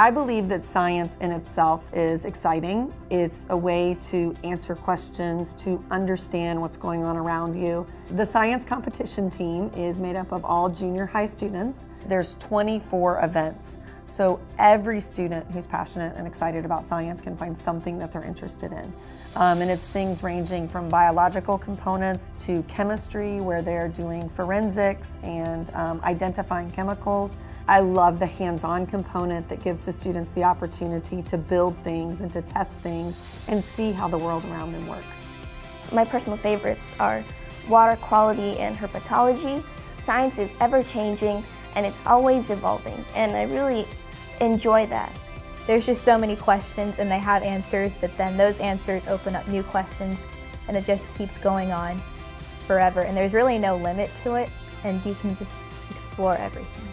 I believe that science in itself is exciting. It's a way to answer questions, to understand what's going on around you. The science competition team is made up of all junior high students. There's 24 events. So every student who's passionate and excited about science can find something that they're interested in. And it's things ranging from biological components to chemistry, where they're doing forensics and identifying chemicals. I love the hands-on component that gives the students the opportunity to build things and to test things and see how the world around them works. My personal favorites are water quality and herpetology. Science is ever-changing and it's always evolving, and I really enjoy that. There's just so many questions and they have answers, but then those answers open up new questions and it just keeps going on forever. And there's really no limit to it and you can just explore everything.